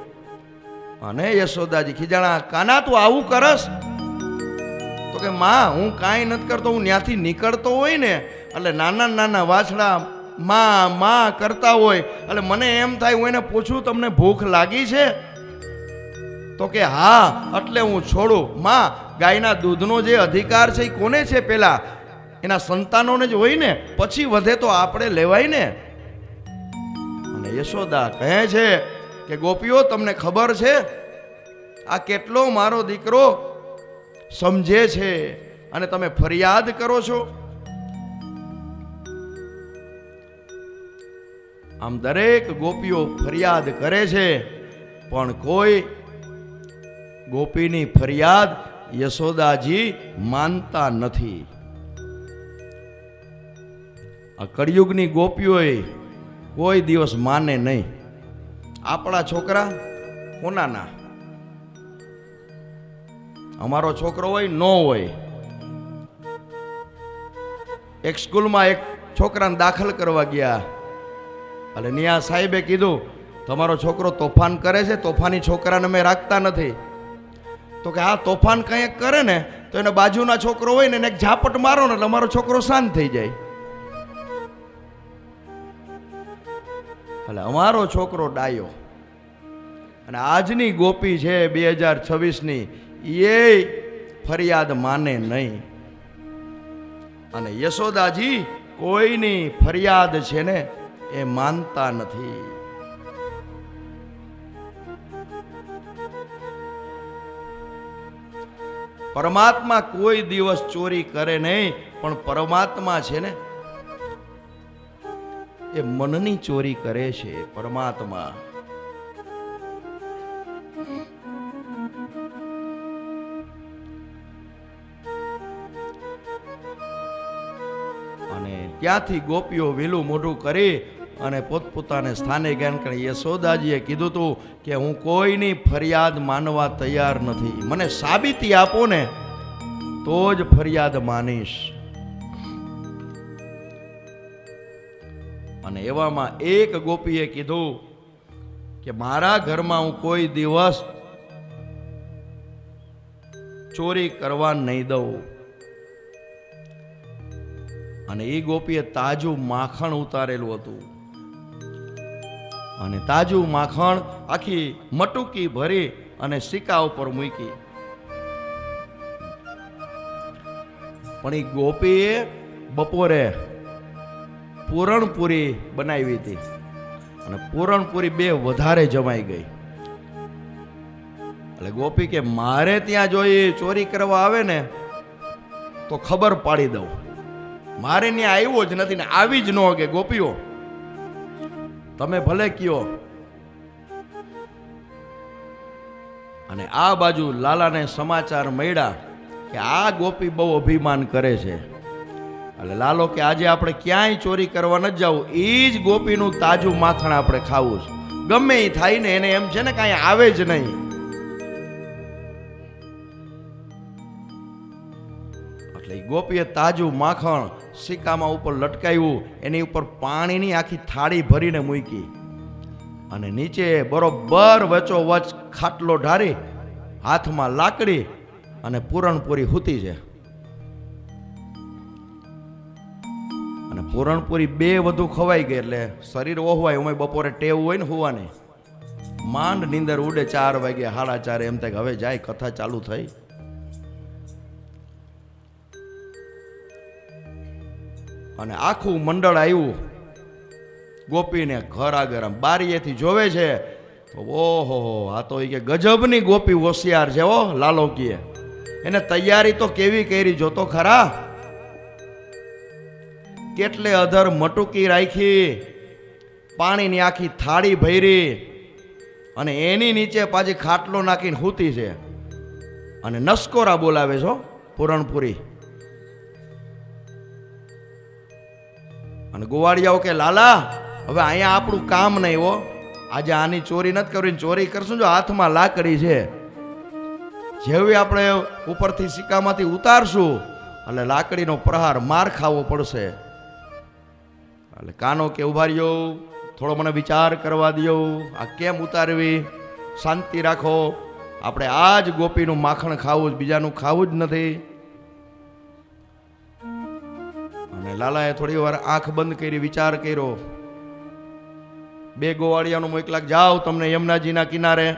અને યશોદાજી ખીજાણા, કાના તું આવું કરસ? તો કે માં હું કાંઈ નથી કરતો, હું ત્યાંથી નીકળતો હોય ને એટલે નાના નાના વાછડા માં માં કરતા હોય એટલે મને એમ થાય હું એને પૂછું તમને ભૂખ લાગી છે? તો કે હા, એટલે હું છોડું. માં ગાયના દૂધનો જે અધિકાર છે એ કોને છે? પેલા એના સંતાનોને જ હોય ને, પછી વધે તો આપણે લેવાય ને. અને યશોદા કહે છે કે ગોપીઓ તમને ખબર છે આ કેટલો મારો દીકરો સમજે છે અને તમે ફરિયાદ કરો છો? આમ દરેક ગોપીઓ ફરિયાદ કરે છે પણ કોઈ ગોપીની ફરિયાદ યશોદાજી માનતા નથી. આ કળિયુગની ગોપીઓએ કોઈ દિવસ માને નહીં. આપણા છોકરા કોનાના? અમારો છોકરો હોય ન હોય. એક સ્કૂલમાં એક છોકરાને દાખલ કરવા ગયા એટલે નિયા સાહેબે કીધું તમારો છોકરો તોફાન કરે છે, તોફાની છોકરાને અમે રાખતા નથી. તો કે આ તોફાન કંઈક કરે ને તો એને બાજુના છોકરો હોય ને એને એક ઝાપટ મારો ને એટલે અમારો છોકરો શાંત થઈ જાય. એટલે અમારો છોકરો ડાયો. અને આજની ગોપી છે 2026ની એ ફરિયાદ માને નહીં. અને યશોદાજી કોઈની ફરિયાદ છે ને એ માનતા નથી. પરમાત્મા કોઈ દિવસ ચોરી કરે નહીં, પણ પરમાત્મા છે ને એ મનની ચોરી કરે છે. પરમાત્મા અને ત્યાંથી ગોપીઓ વેલું મોઢું કરી અને પોતપોતાને સ્થાને ગયા. યશોદાજીએ કીધું તું કે હું કોઈની ફરિયાદ માનવા તૈયાર નથી, મને સાબિતી આપો ને તો જ ફરિયાદ માનીશ. અને એવામાં એક ગોપીએ કીધું કે મારા ઘરમાં હું કોઈ દિવસ ચોરી કરવા નહીં દઉં. અને એ ગોપીએ તાજું માખણ ઉતારેલું હતું અને તાજું માખણ આખી મટુકી ભરી અને સિક્કા ઉપર મૂકી. પણ એ ગોપીએ બપોરે પૂરણપૂરી બનાવી હતી અને પૂરણપૂરી 2 વધારે જમાઈ ગઈ. એટલે ગોપી કે મારે ત્યાં જો એ ચોરી કરવા આવે ને તો ખબર પાડી દઉં. મારે ત્યાં આવ્યો જ નથી ને આવી જ ન કે ગોપીઓ તમે ભલે કયો. અને આ બાજુ લાલાને સમાચાર મળ્યા કે આ ગોપી બહુ અભિમાન કરે છે. એટલે લાલો કે આજે આપણે ક્યાંય ચોરી કરવા ન જવું, એ જ ગોપીનું તાજું માખણ આપણે ખાવું છે. ગમે એ થાય ને એને એમ છે ને કાંઈ આવે જ નહીં. એટલે ગોપીએ તાજું માખણ સિક્કામાં ઉપર લટકાવ્યું, એની ઉપર પાણીની આખી થાળી ભરીને મૂકી અને નીચે બરોબર વચ્ચોવચ ખાટલો ઢારી, હાથમાં લાકડી અને પૂરણપૂરી હૂતી છે. અને પૂરણપૂરી બે વધુ ખવાઈ ગઈ એટલે શરીર ઓહવાય. અમે બપોરે ટેવ હોય ને હોવાની, માંડ નીંદર ઉડે 4 વાગે 4:30 એમ થાય કે હવે જાય, કથા ચાલુ થઈ. અને આખું મંડળ આવ્યું ગોપીને ઘર આગળ, આમ બારીએથી જોવે છે તો ઓહો, આ તો કે ગજબની ગોપી હોશિયાર છે હો. લાલો કીએ એને તૈયારી તો કેવી કરી જોતો ખરા. કેટલે અધર મટુકી રાખી, પાણીની આખી થાળી ભરી અને એની નીચે પાછી ખાટલો નાખીને હૂતી છે. અને નસકોરા બોલાવે છો પૂરણપુરી. અને ગોવાળિયાઓ કે લાલા હવે અહીંયા આપણું કામ નહીં હો, આજે આની ચોરી નથી કરવી, ચોરી કરશું જો હાથમાં લાકડી છે, જેવી આપણે ઉપરથી સિક્કામાંથી ઉતારશું એટલે લાકડીનો પ્રહાર માર ખાવો પડશે. એટલે કાનો કે ઉભા રહ્યો, થોડો મને વિચાર કરવા દો, આ કેમ ઉતારવી, શાંતિ રાખો, આપણે આ જ ગોપીનું માખણ ખાવું જ, બીજાનું ખાવું જ નથી. અને લાલાએ થોડી વાર આંખ બંધ કરી વિચાર કર્યો. 2 ગોવાળિયાનું મોકલાક, જાઓ તમને યમુનાજીના કિનારે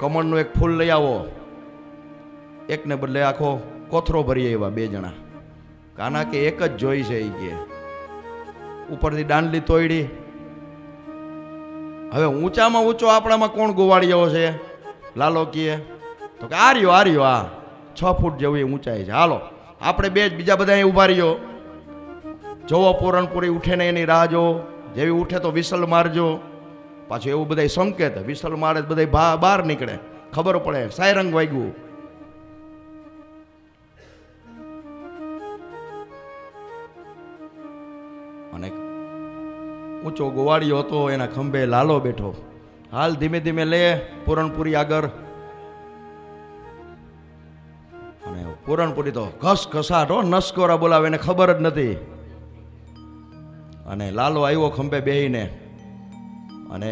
કમળનું એક ફૂલ લઈ આવો. એકને બદલે આખો કોથરો ભરી આવ્યા 2 જણા. કાના કે એક જ જોઈ છે એ કે. ઉપરથી દાંડલી તોડી. હવે ઊંચામાં ઊંચો આપણામાં કોણ ગોવાળિયાઓ છે? લાલો કીએ તો કે આ રહ્યો આ 6 ફૂટ જેવી ઊંચાઈ છે. હાલો આપણે 2 જ, બીજા બધા અહીં ઉભા રહ્યો. જોવો પૂરણપુરી ઉઠે ને એની રાહ જો, જેવી ઉઠે તો વિસલ મારજો. પાછું એવું બધા સંકેત, વિસલ મારે બધા બહાર નીકળે, ખબર પડે સાયરંગ વાગ્યું. અને ઊંચો ગોવાળિયો હતો, એના ખંભે લાલો બેઠો. હાલ ધીમે ધીમે લે પૂરણપુરી આગળ. અને પૂરણપુરી તો ઘસઘસાટ હો, નસકોરા બોલાવે, એને ખબર જ નથી. અને લાલો આવ્યો ખંભે બેહીને, અને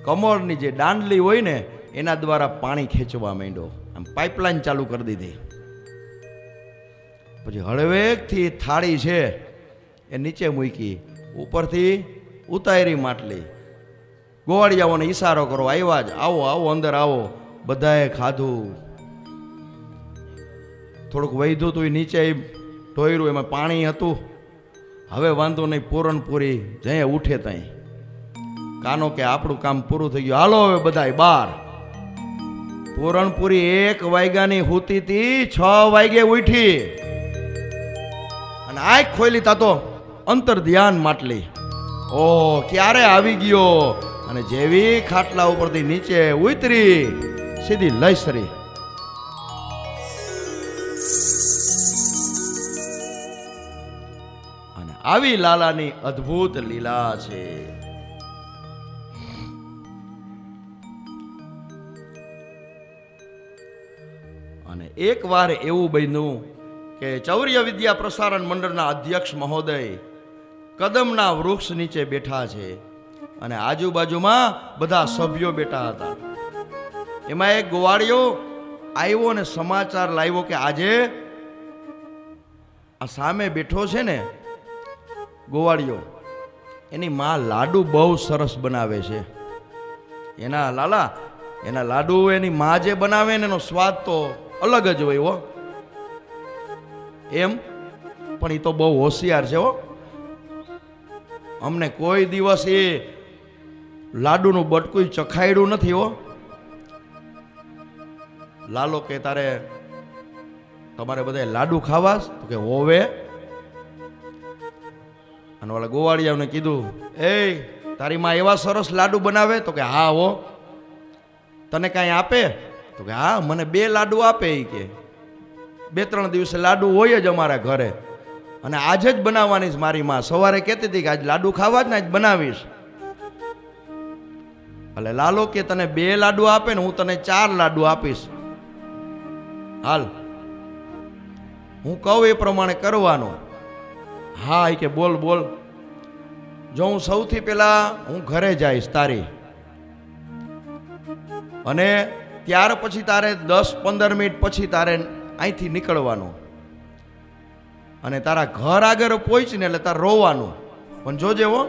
કમળની જે દાંડલી હોય ને એના દ્વારા પાણી ખેંચવા માંડ્યો. આમ પાઇપલાઇન ચાલુ કરી દીધી. પછી હળવેકથી થાળી છે એ નીચે મૂકી, ઉપરથી ઉતારી માટલી. ગોવાળિયાઓને ઈશારો કરો, આવ્યા જ, આવો આવો અંદર આવો. બધાએ ખાધું. થોડુંક વૈધું હતું, નીચે ઢોયરું, એમાં પાણી હતું. હવે વાંધો નહીં, પૂરણપુરી જઈએ ઉઠે ત્યાં. કાનો કે આપણું કામ પૂરું થઈ ગયું, હાલો હવે બધાય બહાર. પૂરણપુરી 1 વાગ્યાની હૂતી હતી, 6 વાગે ઉઠી અને આંખ ખોલી તાતો અંતર ધ્યાન માટલી. ઓ ક્યારે આવી ગયો. અને જેવી ખાટલા ઉપરથી નીચે ઉતરી, સીધી લઈસરી. અને આવી લાલાની અદ્ભુત લીલા છે. અને એક વાર એવું બન્યું કે ચૌર્ય વિદ્યા પ્રસારણ મંડળના અધ્યક્ષ મહોદય કદમના વૃક્ષ નીચે બેઠા છે અને આજુબાજુમાં બધા સભ્યો બેઠા હતા. એમાં એક ગોવાળિયો આવ્યો અને સમાચાર લાવ્યો કે આજે આ સામે બેઠો છે ને ગોવાળિયો, એની માં લાડુ બહુ સરસ બનાવે છે. એના લાલા, એના લાડુ એની માં જે બનાવે ને એનો સ્વાદ તો અલગ જ હોય હો. એમ પણ એ તો બહુ હોશિયાર છે હો. અમને કોઈ દિવસ એ લાડુનું બટકું ચખાડ્યું નથી હો. લાલો કે તમારે બધા લાડુ ખાવા? તો કે હોવે. અને ઓલા ગોવાળિયાને કીધું, એ તારી માં એવા સરસ લાડુ બનાવે? તો કે હા હો. તને કાંઈ આપે? તો કે હા, મને 2 લાડુ આપે. એ કે 2-3 દિવસે લાડુ હોય જ અમારા ઘરે, અને આજે જ બનાવવાની છે મારી માં. સવારે કહેતી હતી કે આજ લાડુ ખાવા જ ને આજ બનાવીશ. એટલે લાલો કે તને 2 લાડુ આપે ને હું તને 4 લાડુ આપીશ. હાલ. હું કહું એ પ્રમાણે કરવાનું. હા એ કે બોલ બોલ. જો હું સૌથી પહેલા હું ઘરે જઈશ તારી, અને ત્યાર પછી તારે 10-15 મિનિટ પછી તારે અહીંથી નીકળવાનું, અને તારા ઘર આગળ પહોંચીને એટલે તારે રોવાનું. પણ જોજે હો,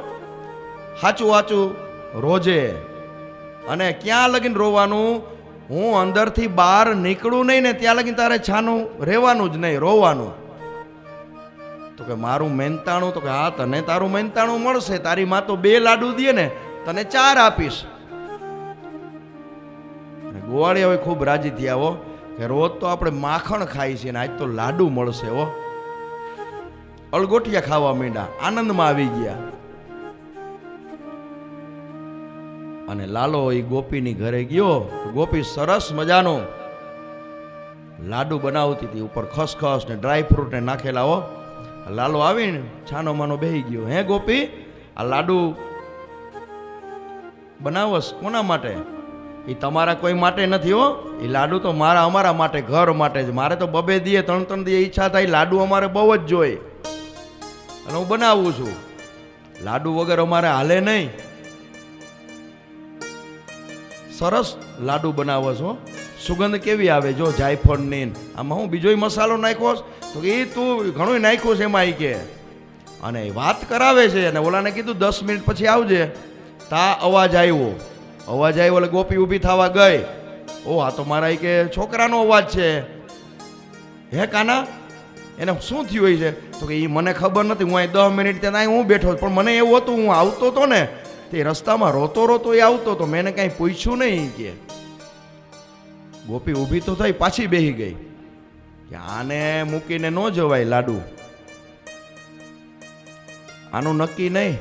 સાચું વાચું રોજે. અને ક્યાં લગીને રોવાનું? હું અંદરથી બહાર નીકળું નહીં ને ત્યાં લગીને તારે છાનું રહેવાનું જ નહીં, રોવાનું. તો કે મારું મહેનતાણું? તો કે હા, તને તારું મહેનતાણું મળશે. તારી માં તો 2 લાડુ દે ને, તને 4 આપીશ. ગોવાળી હવે ખૂબ રાજી થયા હો, કે રોજ તો આપણે માખણ ખાઈ છીએ ને આજ તો લાડુ મળશે હો. અળગોટિયા ખાવા માંડ્યા, આનંદમાં આવી ગયા. અને લાલો એ ગોપીની ઘરે ગયો. ગોપી સરસ મજાનો લાડુ બનાવતી હતી, ઉપર ખસખસ ને ડ્રાય ફ્રૂટ ને નાખેલા હો. લાલો આવીને છાનો માનો બેહી ગયો. હે ગોપી, આ લાડુ બનાવસ કોના માટે? એ તમારા કોઈ માટે નથી હો. એ લાડુ તો અમારા માટે, ઘર માટે જ. મારે તો 2 દીએ 3 દીએ ઈચ્છા થાય, લાડુ અમારે બહુ જ જોઈએ અને હું બનાવું છું. લાડુ વગર અમારે હાલે નહીં. સરસ લાડુ બનાવો છો, સુગંધ કેવી આવે જો જાયફળની. આમાં હું બીજો મસાલો નાખ્યો? તો એ તું ઘણું નાખ્યું છે એમાં. કે અને વાત કરાવે છે. અને ઓલાને કીધું 10 મિનિટ પછી આવજે. તા અવાજ આવ્યો એટલે ગોપી ઊભી થવા ગઈ. ઓ આ તો મારા કે છોકરાનો અવાજ છે. હે કાના, એને શું થયું હોય છે? તો કે એ મને ખબર નથી, હું અહીં 10 મિનિટ ત્યાં હું બેઠો, પણ મને એવું હતું હું આવતો હતો ને તે રસ્તામાં રોતો એ આવતો હતો, મેં એને કાંઈ પૂછ્યું નહીં. કે ગોપી ઊભી તો થઈ, પાછી બેહી ગઈ કે આને મૂકીને ન જવાય લાડુ. આનું નક્કી નહીં,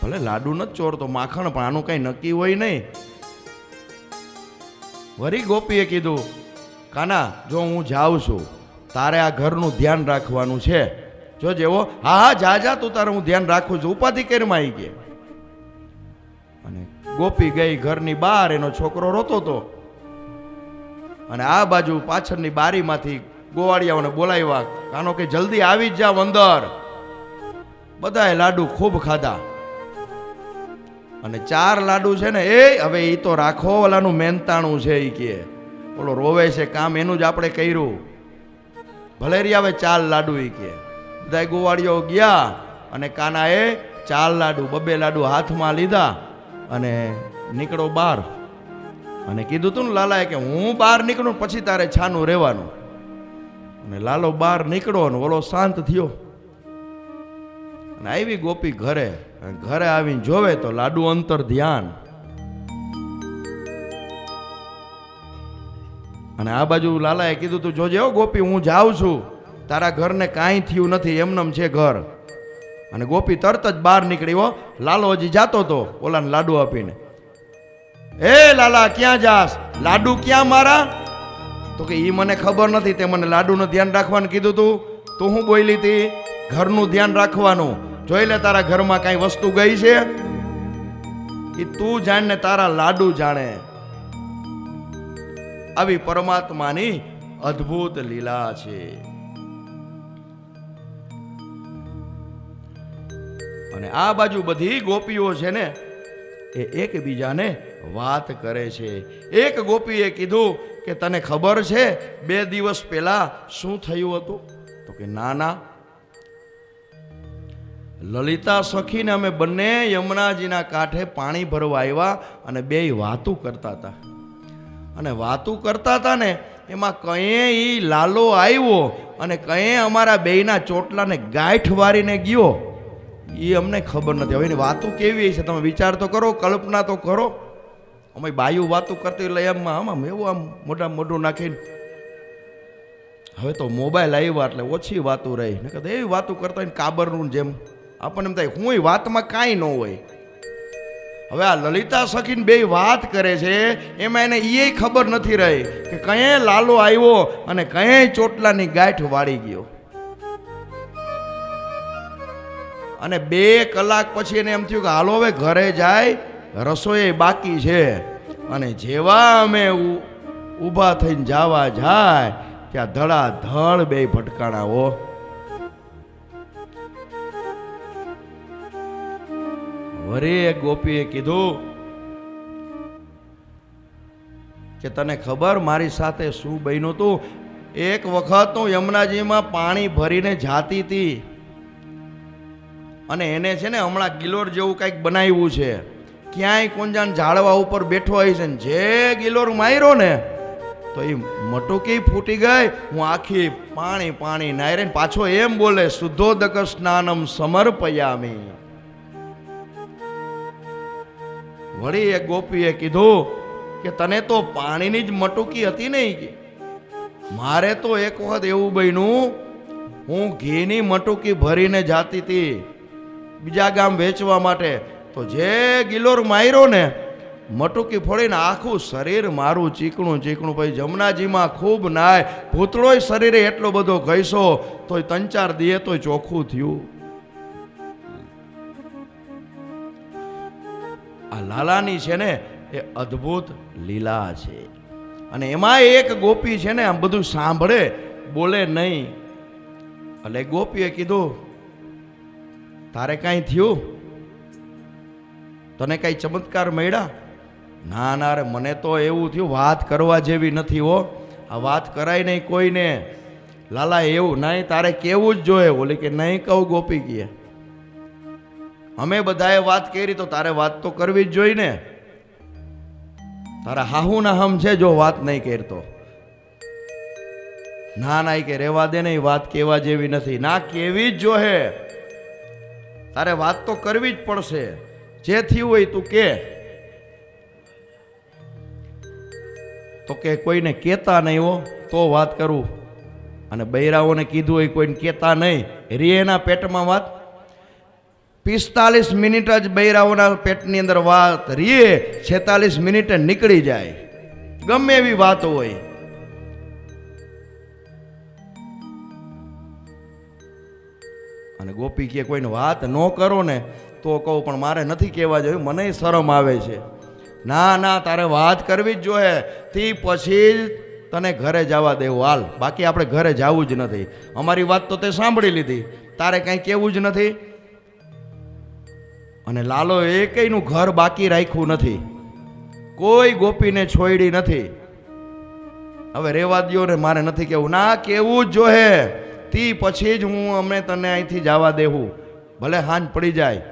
ભલે લાડુ નથી ચોરતો માખણ, પણ આનું કઈ નક્કી હોય નહીં. વળી ગોપીએ કીધું, કાના જો હું જાઉં છું, તારે આ ઘરનું ધ્યાન રાખવાનું છે. જો જેવો હા જા તું, તારે હું ધ્યાન રાખું છું, ઉપાધિ કરીમાં આવી ગઈ. અને ગોપી ગઈ ઘરની બહાર, એનો છોકરો રોતો હતો. અને આ બાજુ પાછળની બારીમાંથી ગોવાળિયાઓને બોલાવ્યા, કાનો કે જલ્દી આવી જ જાવ અંદર. બધાએ લાડુ ખૂબ ખાધા. અને 4 લાડુ છે ને એ હવે એ તો રાખો, ઓલાનું મહેનતાણું છે. એ કે ઓલો રોવે છે, કામ એનું જ આપણે કર્યું, ભલે રી આવે 4 લાડુ. એ કે બધા ગોવાળીઓ ગયા અને કાનાએ 4 લાડુ 2 લાડુ હાથમાં લીધા અને નીકળો બહાર. અને કીધું તું ને લાલાએ કે હું બહાર નીકળું પછી તારે છાનું રહેવાનું. અને લાલો બહાર નીકળો ને ઓલો શાંત થયો. અને આવી ગોપી ઘરે. ઘરે આવીને જોવે તો લાડુ અંતર ધ્યાન. અને આ બાજુ લાલાએ કીધું તું જોજે હો ગોપી, હું જાઉં છું, તારા ઘરને કાંઈ થયું નથી, એમનેમ છે ઘર. અને ગોપી તરત જ બહાર નીકળી હો. લાલો હજી જાતો તો ઓલાને લાડુ આપીને. એ લાલા ક્યાં જાસ? લાડુ ક્યાં મારા? તો કે ઈ મને ખબર નથી, તે મને લાડુનું ધ્યાન રાખવાનું કીધું તું. તું હું બોલી હતી? ઘરનું ધ્યાન રાખવાનું. જોઈ લે તારા ઘરમાં કઈ વસ્તુ ગઈ છે? એ તું જાણ ને તારા લાડુ જાણે. આવી પરમાત્માની અદ્ભુત લીલા છે. અને આ બાજુ બધી ગોપીઓ છે ને એ એકબીજાને વાત કરે છે. એક ગોપીએ કીધું કે તને ખબર છે 2 દિવસ પહેલા શું થયું હતું? તો કે ના. લલિતા સખીને અમે બંને યમુનાજીના કાંઠે પાણી ભરવા આવ્યા અને 2 વાતું કરતા હતા. અને વાતું કરતા હતા ને એમાં કયે ઈ લાલો આવ્યો અને કયે અમારા બેયના ચોટલાને ગાંઠ વારીને ગયો. એ અમને ખબર નથી. હવે એની વાતું કેવી છે તમે વિચાર તો કરો, કલ્પના તો કરો. અમે બાયું વાતું કરતી એટલે એમ એવું આમ મોઢું નાખીને. હવે તો મોબાઈલ આવ્યા એટલે ઓછી વાતું રહી, ને કદાચ એવી વાતું કરતા હોય ને કાબરનું જેમ. આપણને એમ થાય હું વાતમાં કાંઈ ન હોય. હવે આ લલિતા સખીને 2 વાત કરે છે, એમાં એને એ ખબર નથી રહી કે કયે લાલો આવ્યો અને કયે ચોટલાની ગાંઠ વાળી ગયો. અને 2 કલાક પછી એને એમ થયું કે હાલો હવે ઘરે જાય, રસોઈ બાકી છે. અને જેવા અમે ઊભા થઈને જવા જાય ત્યાં ધડાધડ બે ભટકાણા હો. વળી એક ગોપીએ કીધું કે તને ખબર મારી સાથે શું બન્યું તું? એક વખત હું યમુનાજીમાં પાણી ભરીને જાતી હતી અને એને છે ને હમણાં ગિલોર જેવું કંઈક બનાવ્યું છે. ક્યાંય કોંજાન ઝાડવા ઉપર બેઠો હોય છે ને જે ગિલોર માર્યો ને તો એ મટુકી ફૂટી ગઈ. હું આખી પાણી પાણી નાયરે પાછો એમ બોલે શુદ્ધોદક સ્નાનમ સમર્પયામી. વળી એક ગોપીએ કીધું કે તને તો પાણીની જ મટુકી હતી નહીં કે મારે તો એક વખત એવું બન્યું હું ઘીની મટુકી ભરીને જાતી હતી બીજા ગામ વેચવા માટે. તો જે ગિલોર માર્યો ને મટુકી ફોડીને આખું શરીર મારું ચીકણું ચીકણું. પછી જમનાજીમાં ખૂબ નાય ભૂતળોય શરીરે એટલો બધો ઘસ્યો તોય 3-4 દીએ તોય ચોખ્ખું થયું. આ લાલાની છે ને એ અદ્ભુત લીલા છે. અને એમાં એક ગોપી છે ને આમ બધું સાંભળે બોલે નહીં. એટલે ગોપીએ કીધું તારે કાંઈ થયું? તને કાંઈ ચમત્કાર મળ્યા? ના ના રે મને તો એવું થયું વાત કરવા જેવી નથી હો. આ વાત કરાય નહીં કોઈને. લાલા એવું નહીં તારે કેવું જ જોઈએ. બોલે કે નહીં કહું ગોપી કહે અમે બધાએ વાત કરી તો તારે વાત તો કરવી જ જોઈએ ને. તારા હાહુ ના હમ છે જો વાત નહીં કરતો. ના ના કે રેવા દે ને વાત કેવા જેવી નથી. ના કેવી જ જોહે. તારે વાત તો કરવી જ પડશે. જે થયું હોય તું કે. તો કે કોઈને કહેતા નહીં હો તો વાત કરું. અને બૈરાઓને કીધું હોય કોઈને કહેતા નહીં. રીએના પેટમાં વાત 45 મિનિટ જ બૈરાઓના પેટની અંદર વાત રીએ 46 મિનિટે નીકળી જાય. ગમે એવી વાત હોય. અને ગોપી કે કોઈને વાત ન કરો ને તો કહું પણ મારે નથી કહેવા જોઈએ મને શરમ આવે છે. ના ના તારે વાત કરવી જ જોઈએ. તે પછી જ તને ઘરે જવા દેવું હાલ. બાકી આપણે ઘરે જવું જ નથી. અમારી વાત તો તે સાંભળી લીધી તારે કાંઈ કહેવું જ નથી. અને લાલો એકેયનું ઘર બાકી રાખ્યું નથી. કોઈ ગોપીને છોડી નથી. હવે રેવા દ્યો ને મારે નથી કેવું. ના કેવું જ જોઈએ. તી પછી જ હું અમને તને અહીંથી જવા દેવું ભલે હાંજ પડી જાય.